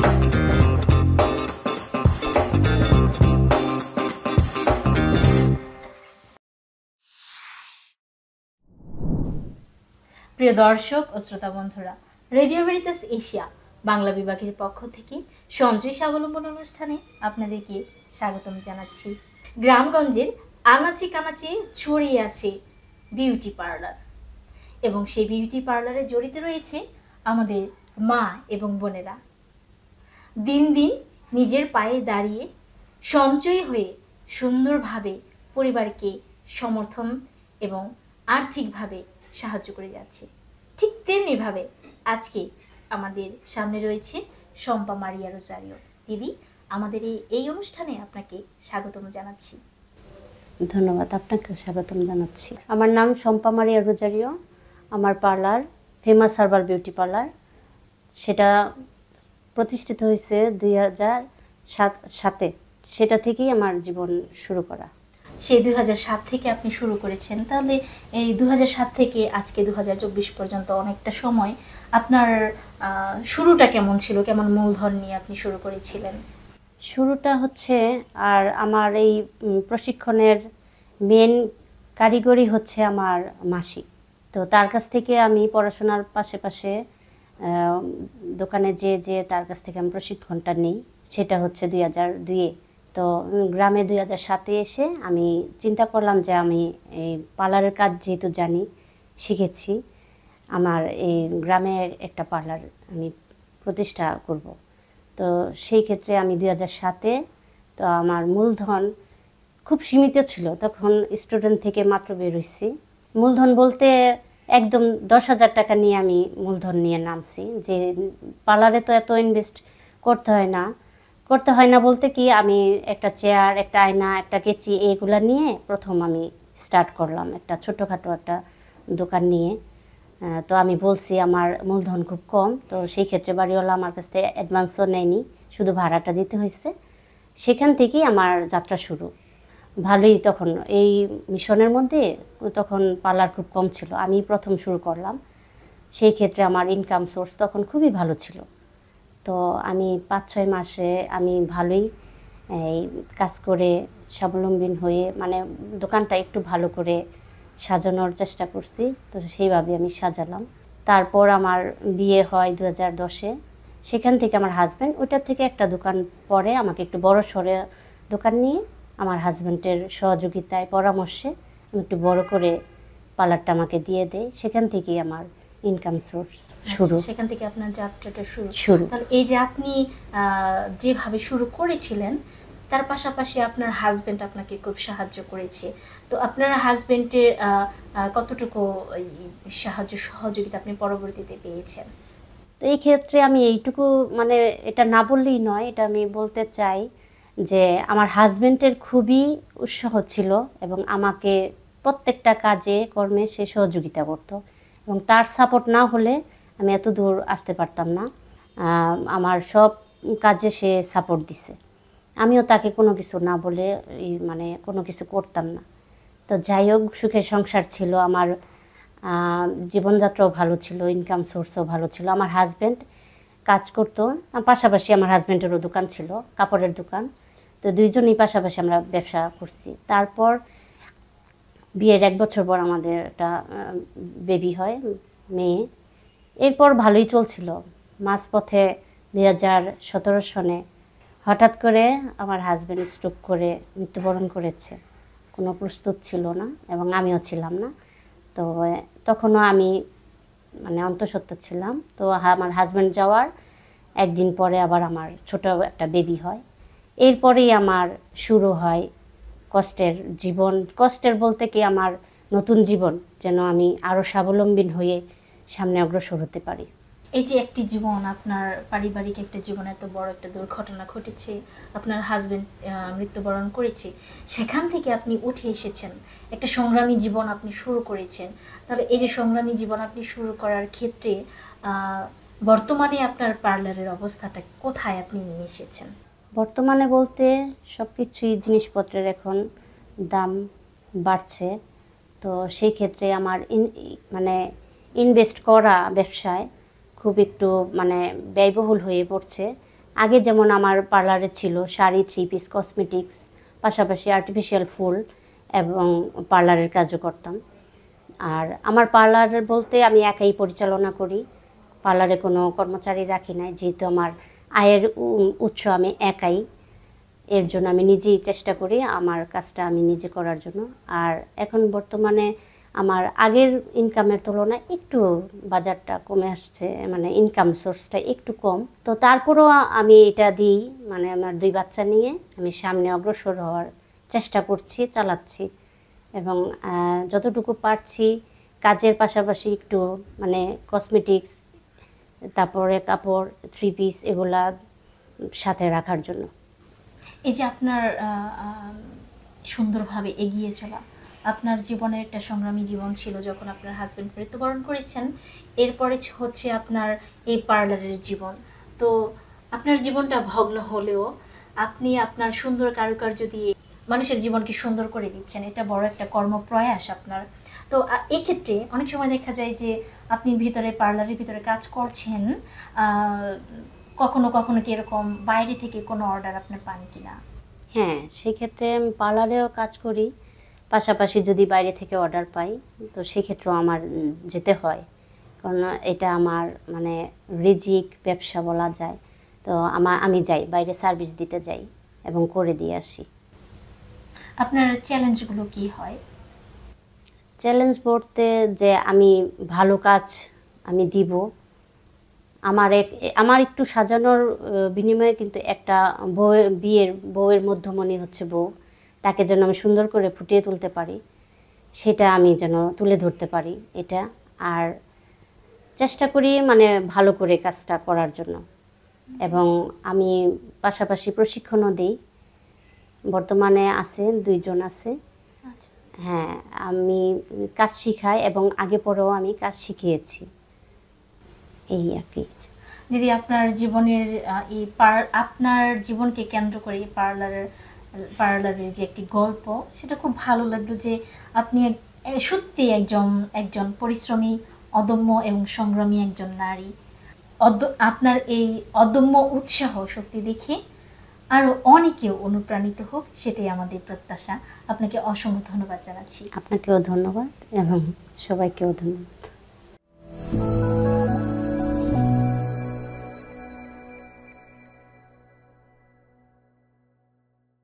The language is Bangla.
প্রিয় দর্শক ও শ্রোতা বন্ধুরা, রেডিও ভেরিতাস এশিয়া বাংলা বিভাগের পক্ষ থেকে সঞ্চয় স্বাবলম্বন অনুষ্ঠানে আপনাদেরকে স্বাগতম জানাচ্ছি। গ্রামগঞ্জের আনাচে কানাচে ছড়িয়ে আছে বিউটি পার্লার, এবং সেই বিউটি পার্লারে জড়িত রয়েছে আমাদের মা এবং বোনেরা। দিন দিন নিজের পায়ে দাঁড়িয়ে সঞ্চয়ী হয়ে সুন্দরভাবে পরিবারকে সমর্থন এবং আর্থিকভাবে সাহায্য করে যাচ্ছে। ঠিক তেমনিভাবে আজকে আমাদের সামনে রয়েছে শম্পা মারিয়া রোজারিও। দিদি, আমাদের এই অনুষ্ঠানে আপনাকে স্বাগতম জানাচ্ছি। ধন্যবাদ, আপনাকেও স্বাগতম জানাচ্ছি। আমার নাম শম্পা মারিয়া রোজারিও। আমার parlour famous herbal beauty parlour, সেটা প্রতিষ্ঠিত হয়েছে 2007 সেটা থেকেই আমার জীবন শুরু করা। সেই 2007 থেকে আপনি শুরু করেছেন, তাহলে এই 2007 থেকে আজকে 2024 পর্যন্ত অনেকটা সময় আপনার শুরুটা কেমন ছিল? কেমন মূলধন নিয়ে আপনি শুরু করেছিলেন? শুরুটা হচ্ছে, আর আমার এই প্রশিক্ষণের মেন কারিগরি হচ্ছে আমার মাসি। তো তার কাছ থেকে আমি পড়াশোনার পাশে দোকানে যে তার কাছ থেকে আমি প্রশিক্ষণটা নিই। সেটা হচ্ছে 2002-এ। তো গ্রামে 2007-এ এসে আমি চিন্তা করলাম যে আমি এই পার্লারের কাজ যেহেতু জানি, শিখেছি, আমার এই গ্রামের একটা পার্লার আমি প্রতিষ্ঠা করব। তো সেই ক্ষেত্রে আমি 2007-এ, তো আমার মূলধন খুব সীমিত ছিল, তখন স্টুডেন্ট থেকে মাত্র বের হয়েছি। মূলধন বলতে একদম 10,000 টাকা নিয়ে আমি মূলধন নিয়ে নামছি, যে পার্লারে তো এত ইনভেস্ট করতে হয় না বলতে কি, আমি একটা চেয়ার, একটা আয়না, একটা কেচি, এইগুলা নিয়ে প্রথম আমি স্টার্ট করলাম একটা ছোটোখাটো একটা দোকান নিয়ে। তো আমি বলছি আমার মূলধন খুব কম, তো সেই ক্ষেত্রে বাড়িওয়ালা আমার কাছ থেকে অ্যাডভান্সও নেয়নি, শুধু ভাড়াটা দিতে হয়েছে। সেখান থেকেই আমার যাত্রা শুরু। ভালোই, তখন এই মিশনের মধ্যে তখন পার্লার খুব কম ছিল, আমি প্রথম শুরু করলাম। সেই ক্ষেত্রে আমার ইনকাম সোর্স তখন খুবই ভালো ছিল। তো আমি 5-6 মাসে আমি ভালোই এই কাজ করে স্বাবলম্বী হয়ে, মানে দোকানটা একটু ভালো করে সাজানোর চেষ্টা করছি। তো সেইভাবে আমি সাজালাম। তারপর আমার বিয়ে হয় 2010-এ। সেখান থেকে আমার হাজব্যান্ড, ওইটার থেকে একটা দোকান পরে আমাকে একটু বড় সড়ো দোকান নিয়ে আমার হাজব্যান্ডের সহযোগিতায়, পরামর্শে আমি একটু বড় করে পার্লারটা আমাকে দিয়ে দেয়। সেখান থেকেই আমার ইনকাম সোর্স শুরু। সেখান থেকে আপনার যাত্রাটা শুরু। তাহলে এই যে আপনি যেভাবে শুরু করেছিলেন, তার পাশাপাশি আপনার হাজবেন্ড আপনাকে খুব সাহায্য করেছে। তো আপনার হাজবেন্ডের কতটুকু সাহায্য সহযোগিতা আপনি পরবর্তীতে পেয়েছেন? তো এই ক্ষেত্রে আমি এইটুকু, মানে এটা না বললেই নয়, এটা আমি বলতে চাই যে আমার হাজবেন্ডের খুবই উৎসাহ ছিল এবং আমাকে প্রত্যেকটা কাজে কর্মে সে সহযোগিতা করত, এবং তার সাপোর্ট না হলে আমি এত দূর আসতে পারতাম না। আমার সব কাজে সে সাপোর্ট দিছে, আমিও তাকে কোনো কিছু না বলে মানে কোনো কিছু করতাম না। তো যাই হোক, সুখের সংসার ছিল আমার, জীবনযাত্রাও ভালো ছিল, ইনকাম সোর্সও ভালো ছিল। আমার হাজব্যান্ড কাজ করতো, পাশাপাশি আমার হাজব্যান্ডেরও দোকান ছিল, কাপড়ের দোকান। তো দুইজনই পাশাপাশি আমরা ব্যবসা করছি। তারপর বিয়ের 1 বছর পর আমাদের একটা বেবি হয়, মেয়ে। এরপর ভালোই চলছিল। মাঝপথে 2017 সনে হঠাৎ করে আমার হাজব্যান্ড স্ট্রোক করে মৃত্যুবরণ করেছে। কোনো প্রস্তুত ছিল না এবং আমিও ছিলাম না। তো তখনও আমি মানে অন্তঃসত্ত্বা ছিলাম। তো আমার হাজব্যান্ড যাওয়ার একদিন পরে আবার আমার ছোট একটা বেবি হয়। এরপরেই আমার শুরু হয় কষ্টের জীবন। কষ্টের বলতে কি, আমার নতুন জীবন, যেন আমি আরও স্বাবলম্বী হয়ে সামনে অগ্রসর হতে পারি। এই যে একটি জীবন, আপনার পারিবারিক একটা জীবন, এত বড় একটা দুর্ঘটনা ঘটেছে, আপনার হাজবেন্ড মৃত্যুবরণ করেছে, সেখান থেকে আপনি উঠে এসেছেন, একটা সংগ্রামী জীবন আপনি শুরু করেছেন। তাহলে এই যে সংগ্রামী জীবন আপনি শুরু করার ক্ষেত্রে বর্তমানে আপনার পার্লারের অবস্থাটা কোথায় আপনি নিয়ে এসেছেন? বর্তমানে বলতে সব কিছুই, জিনিসপত্রের এখন দাম বাড়ছে। তো সেই ক্ষেত্রে আমার মানে ইনভেস্ট করা ব্যবসায় খুব একটু মানে ব্যয়বহুল হয়ে পড়ছে। আগে যেমন আমার পার্লারে ছিল শাড়ি, 3 পিস, কসমেটিক্স, পাশাপাশি আর্টিফিশিয়াল ফুল এবং পার্লারের কাজও করতাম। আর আমার পার্লার বলতে আমি একাই পরিচালনা করি, পার্লারে কোনো কর্মচারী রাখি নাই, যেহেতু আমার আয়ের উৎস আমি একাই। এর জন্য আমি নিজেই চেষ্টা করি আমার কাজটা আমি নিজে করার জন্য। আর এখন বর্তমানে আমার আগের ইনকামের তুলনায় একটু বাজারটা কমে আসছে, মানে ইনকাম সোর্সটা একটু কম। তো তারপরেও আমি এটা দিই, মানে আমার 2 বাচ্চা নিয়ে আমি সামনে অগ্রসর হওয়ার চেষ্টা করছি, চালাচ্ছি। এবং যতটুকু পারছি কাজের পাশাপাশি একটু মানে কসমেটিক্স, তারপরে কাপড়, 3 পিস এগুলা সাথে রাখার জন্য। এই যে আপনার সুন্দরভাবে এগিয়ে চলা, আপনার জীবনের একটা সংগ্রামী জীবন ছিল যখন আপনার হাজবেন্ড মৃত্যুবরণ করেছেন, এরপরে হচ্ছে আপনার এই পার্লারের জীবন। তো আপনার জীবনটা ভগ্ন হলেও আপনি আপনার সুন্দর কারুকার্য দিয়ে মানুষের জীবনকে সুন্দর করে দিচ্ছেন, এটা বড় একটা কর্মপ্রয়াস আপনার। তো এক্ষেত্রে অনেক সময় দেখা যায় যে আপনি ভিতরে পার্লারের ভিতরে কাজ করছেন, কখনো কখনো কি এরকম বাইরে থেকে কোনো অর্ডার আপনি পান কিনা? হ্যাঁ, সেক্ষেত্রে আমি পার্লারেও কাজ করি, পাশাপাশি যদি বাইরে থেকে অর্ডার পাই তো সেক্ষেত্রেও আমার যেতে হয়, কারণ এটা আমার মানে রিজিক ব্যবসা বলা যায়। তো আমি যাই, বাইরে সার্ভিস দিতে যাই এবং করে দিয়ে আসি। আপনার চ্যালেঞ্জগুলো কি হয়? চ্যালেঞ্জ বলতে যে আমি ভালো কাজ আমি দিব, আমার একটু সাজানোর বিনিময়ে কিন্তু একটা বউয়ের মধ্যমণি হচ্ছে বউ, তাকে যেন আমি সুন্দর করে ফুটিয়ে তুলতে পারি, সেটা আমি যেন তুলে ধরতে পারি এটা। আর চেষ্টা করি মানে ভালো করে কাজটা করার জন্য। এবং আমি পাশাপাশি প্রশিক্ষণও দিই, বর্তমানে আছে 2 জন আছে। আচ্ছা, হ্যাঁ, আমি কাজ শিখাই এবং আগে পরেও আমি কাজ শিখিয়েছি, এই আর কি। দিদি, আপনার জীবনের আপনার জীবনকে কেন্দ্র করে এই পার্লারের যে একটি গল্প, সেটা খুব ভালো লাগলো যে আপনি সত্যি একজন পরিশ্রমী, অদম্য এবং সংগ্রামী একজন নারী। আপনার এই অদম্য উৎসাহ শক্তি দেখে আরও অনেকেও অনুপ্রাণিত হোক, সেটাই আমাদের প্রত্যাশা। আপনাকে অসংখ্য ধন্যবাদ জানাচ্ছি। আপনাকেও ধন্যবাদ এবং সবাইকেও ধন্যবাদ।